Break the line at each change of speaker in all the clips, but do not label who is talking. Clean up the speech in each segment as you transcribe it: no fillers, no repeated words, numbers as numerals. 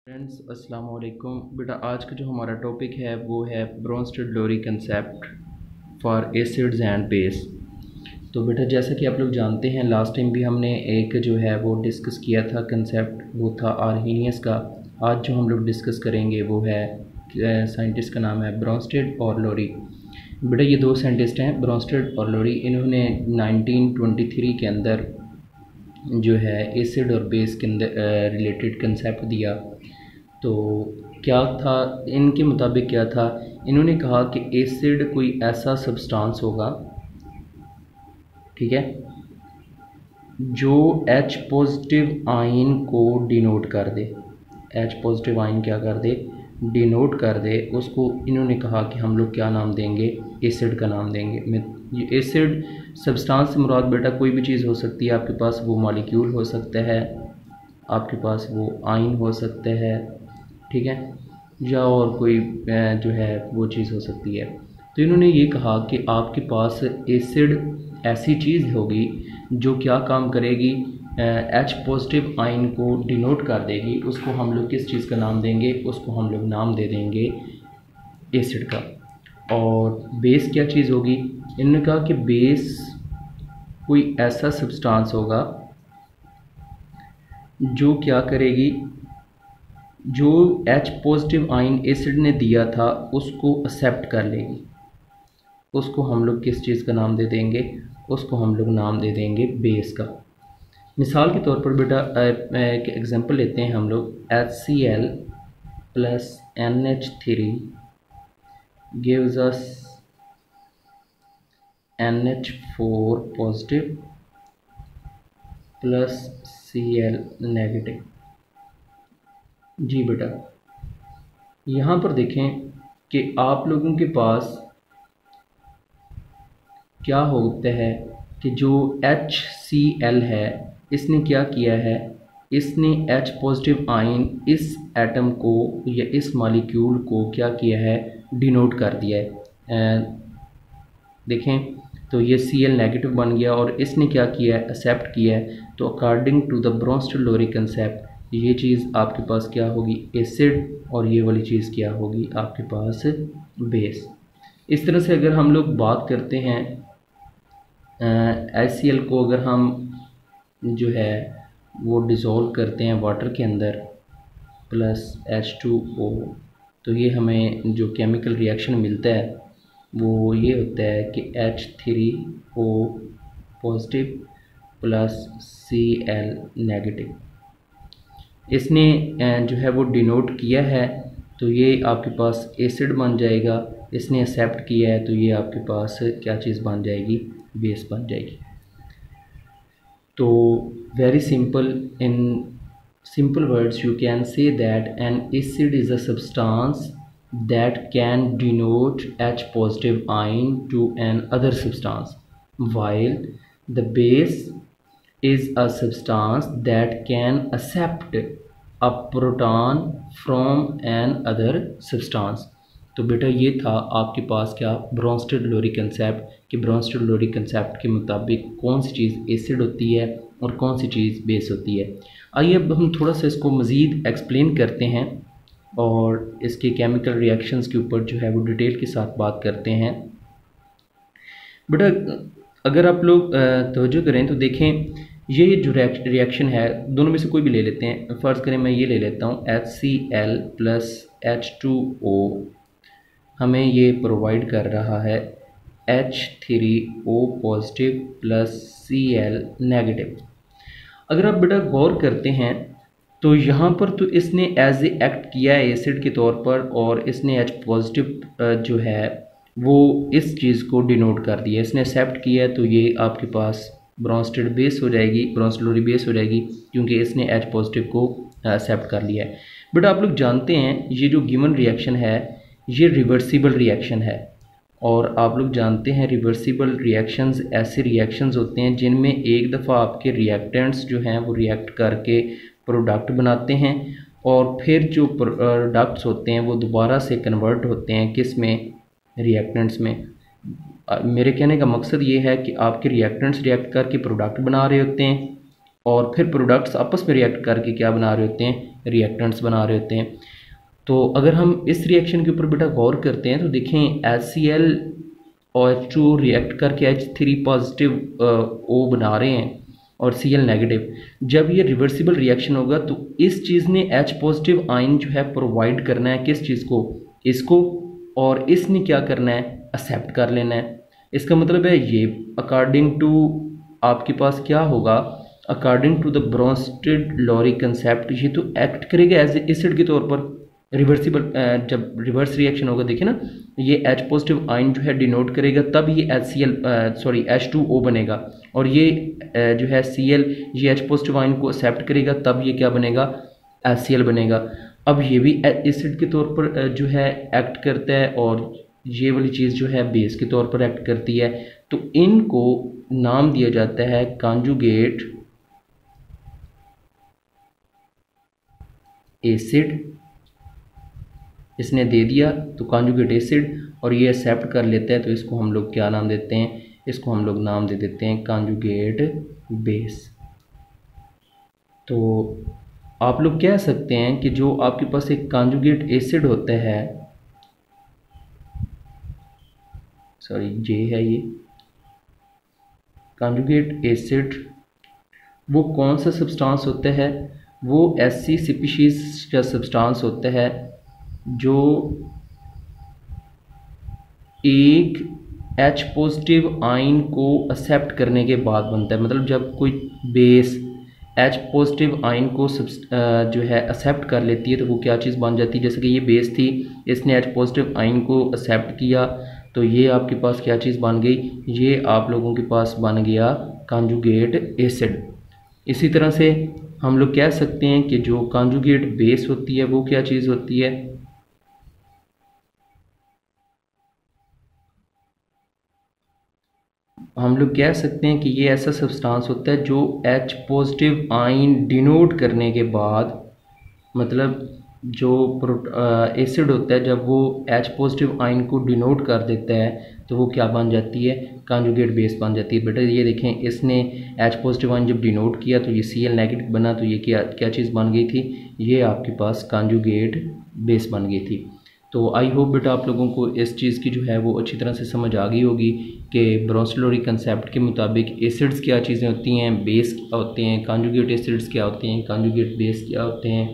Friends अस्सलाम वालेकुम। बेटा आज का जो हमारा टॉपिक है वो है Bronsted Lowry concept for acids and base. तो बेटा जैसा कि आप लोग जानते हैं लास्ट टाइम भी हमने एक जो है वो डिस्कस किया था कंसेप्ट, वो था आर्हेनियस का। आज जो हम लोग डिस्कस करेंगे वो है साइंटिस्ट का नाम है ब्रोंस्टेड और लोरी। बेटा ये दो साइंटिस्ट हैं ब्रोंस्टेड और लोरी। इन्होंने 1923 के अंदर जो है एसिड और बेस के अंदर रिलेटेड कंसेप्ट दिया। तो क्या था इनके मुताबिक, क्या था, इन्होंने कहा कि एसिड कोई ऐसा सब्सटेंस होगा, ठीक है, जो H पॉजिटिव आयन को डिनोट कर दे। H पॉजिटिव आयन क्या कर दे, डिनोट कर दे। उसको इन्होंने कहा कि हम लोग क्या नाम देंगे, एसिड का नाम देंगे। ये एसिड सब्सटेंस से मुराद बेटा कोई भी चीज़ हो सकती है। आपके पास वो मॉलिक्यूल हो सकता है, आपके पास वो आयन हो सकता है, ठीक है, या और कोई जो है वो चीज़ हो सकती है। तो इन्होंने ये कहा कि आपके पास एसिड ऐसी चीज़ होगी जो क्या काम करेगी, H पॉजिटिव आयन को डिनोट कर देगी। उसको हम लोग किस चीज़ का नाम देंगे, उसको हम लोग नाम दे देंगे एसिड का। और बेस क्या चीज़ होगी, इन्होंने कहा कि बेस कोई ऐसा सब्सटेंस होगा जो क्या करेगी, जो H पॉजिटिव आयन एसिड ने दिया था उसको एक्सेप्ट कर लेगी। उसको हम लोग किस चीज़ का नाम दे देंगे, उसको हम लोग नाम दे देंगे बेस का। मिसाल के तौर पर बेटा एक एग्जांपल लेते हैं हम लोग। HCl plus NH3 gives us NH4 positive plus Cl negative. जी बेटा यहाँ पर देखें कि आप लोगों के पास क्या होता है कि जो HCl है इसने क्या किया है, इसने H पॉजिटिव आयन इस एटम को या इस मॉलिक्यूल को क्या किया है, डिनोट कर दिया है। देखें तो ये Cl नेगेटिव बन गया और इसने क्या किया है, एक्सेप्ट किया है। तो अकॉर्डिंग टू द ब्रोंस्टेड-लोरी कंसेप्ट ये चीज़ आपके पास क्या होगी, एसिड, और ये वाली चीज़ क्या होगी आपके पास, बेस। इस तरह से अगर हम लोग बात करते हैं HCl को, अगर हम जो है वो डिज़ोल्व करते हैं वाटर के अंदर प्लस H2O, तो ये हमें जो केमिकल रिएक्शन मिलता है वो ये होता है कि H3O positive plus Cl negative. इसने जो है वो डिनोट किया है तो ये आपके पास एसिड बन जाएगा। इसने एक्सेप्ट किया है तो ये आपके पास क्या चीज़ बन जाएगी, बेस बन जाएगी। तो very simple, in simple words you can say that N acid is a substance that can denote H positive ion to an other substance, while the base is a substance that can accept a proton from an other substance। तो बेटा ये था आपके पास क्या, ब्रोंस्टेड-लोरी concept, कि ब्रोंस्टेड-लोरी concept के मुताबिक कौन सी चीज़ एसिड होती है और कौन सी चीज़ बेस होती है। आइए अब हम थोड़ा सा इसको मज़ीद एक्सप्लेन करते हैं और इसके केमिकल रिएक्शंस के ऊपर जो है वो डिटेल के साथ बात करते हैं। बेटा अगर आप लोग तवज्जो करें तो देखें ये जो रिएक्शन है, दोनों में से कोई भी ले लेते हैं। फ़र्ज़ करें मैं ये ले लेता हूँ HCl प्लस H2O, हमें ये प्रोवाइड कर रहा है H3O positive plus Cl negative. अगर आप बेटा गौर करते हैं तो यहाँ पर तो इसने एज ए एक्ट किया है एसिड के तौर पर, और इसने H पॉजिटिव जो है वो इस चीज़ को डिनोट कर दिया, इसने एक्सेप्ट किया है। तो ये आपके पास ब्रोंस्टेड बेस हो जाएगी, ब्रोंस्टेड-लोरी बेस हो जाएगी, क्योंकि इसने H पॉजिटिव को एक्सेप्ट कर लिया है। बट आप लोग जानते हैं ये जो गिवन रिएक्शन है ये रिवर्सिबल रिएक्शन है, और आप लोग जानते हैं रिवर्सिबल रिएक्शंस ऐसे रिएक्शंस होते हैं जिनमें एक दफ़ा आपके रिएक्टेंट्स जो हैं वो रिएक्ट करके प्रोडक्ट बनाते हैं, और फिर जो प्रोडक्ट्स होते हैं वो दोबारा से कन्वर्ट होते हैं किस में, रिएक्टेंट्स में। मेरे कहने का मकसद ये है कि आपके रिएक्टेंट्स रिएक्ट करके प्रोडक्ट बना रहे होते हैं, और फिर प्रोडक्ट्स आपस में रिएक्ट करके क्या बना रहे होते हैं, रिएक्टेंट्स बना रहे होते हैं। तो अगर हम इस रिएक्शन के ऊपर बेटा गौर करते हैं तो देखें HCl और H2O रिएक्ट करके H3 पॉजिटिव O बना रहे हैं और Cl नेगेटिव। जब ये रिवर्सिबल रिएक्शन होगा तो इस चीज़ ने H पॉजिटिव आयन जो है प्रोवाइड करना है किस चीज़ को, इसको, और इसने क्या करना है, एक्सेप्ट कर लेना है। इसका मतलब है ये अकॉर्डिंग टू आपके पास क्या होगा, according to the Bronsted Lowry concept ये तो एक्ट करेगा एज एसिड के तौर पर। रिवर्सिबल जब रिवर्स रिएक्शन होगा देखिए ना, ये H पॉजिटिव आयन जो है डिनोट करेगा तब ये H2O बनेगा, और ये जो है Cl ये H पॉजिटिव आयन को एक्सेप्ट करेगा तब ये क्या बनेगा, HCl बनेगा। अब ये भी एसिड के तौर पर जो है एक्ट करता है और ये वाली चीज़ जो है बेस के तौर पर एक्ट करती है। तो इनको नाम दिया जाता है कॉन्जुगेट एसिड, इसने दे दिया तो कॉन्जुगेट एसिड, और ये एक्सेप्ट कर लेता है तो इसको हम लोग क्या नाम देते हैं, इसको हम लोग नाम दे देते हैं कॉन्जुगेट बेस। तो आप लोग कह सकते हैं कि जो आपके पास एक कॉन्जुगेट एसिड होता है, सॉरी जे है ये कॉन्जुगेट एसिड, वो कौन सा सब्सटेंस होता है, वो ऐसी स्पीशीज का सब्सटेंस होता है जो एक H पॉजिटिव आयन को एक्सेप्ट करने के बाद बनता है। मतलब जब कोई बेस H पॉजिटिव आयन को जो है एक्सेप्ट कर लेती है तो वो क्या चीज़ बन जाती है, जैसे कि ये बेस थी, इसने H पॉजिटिव आयन को एक्सेप्ट किया तो ये आपके पास क्या चीज़ बन गई, ये आप लोगों के पास बन गया कॉन्जुगेट एसिड। इसी तरह से हम लोग कह सकते हैं कि जो कॉन्जुगेट बेस होती है वो क्या चीज़ होती है, हम लोग कह सकते हैं कि ये ऐसा सब्सटेंस होता है जो H पॉजिटिव आयन डिनोट करने के बाद, मतलब जो एसिड होता है जब वो H पॉजिटिव आयन को डिनोट कर देता है तो वो क्या बन जाती है, कॉन्जुगेट बेस बन जाती है। बेटा ये देखें, इसने H पॉजिटिव आयन जब डिनोट किया तो ये Cl नेगेटिव बना, तो ये क्या चीज़ बन गई थी, ये आपके पास कॉन्जुगेट बेस बन गई थी। तो आई होप बेटा आप लोगों को इस चीज़ की जो है वो अच्छी तरह से समझ आ गई होगी कि ब्रोंस्टेड-लॉरी कंसेप्ट के मुताबिक एसिड्स क्या चीज़ें होती हैं, बेस क्या होते हैं, कॉन्जुगेट एसिड्स क्या होते हैं, कॉन्जुगेट बेस क्या होते हैं।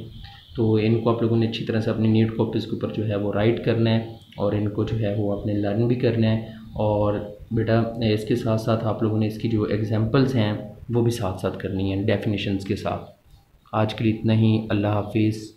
तो इनको आप लोगों ने अच्छी तरह से अपनी नीट कॉपीज़ के ऊपर जो है वो राइट करना है और इनको जो है वो आपने लर्न भी करना है। और बेटा इसके साथ साथ आप लोगों ने इसकी जो एग्जांपल्स हैं वो भी साथ साथ करनी है डेफिनेशंस के साथ। आज के लिए इतना ही, अल्लाह हाफिज़।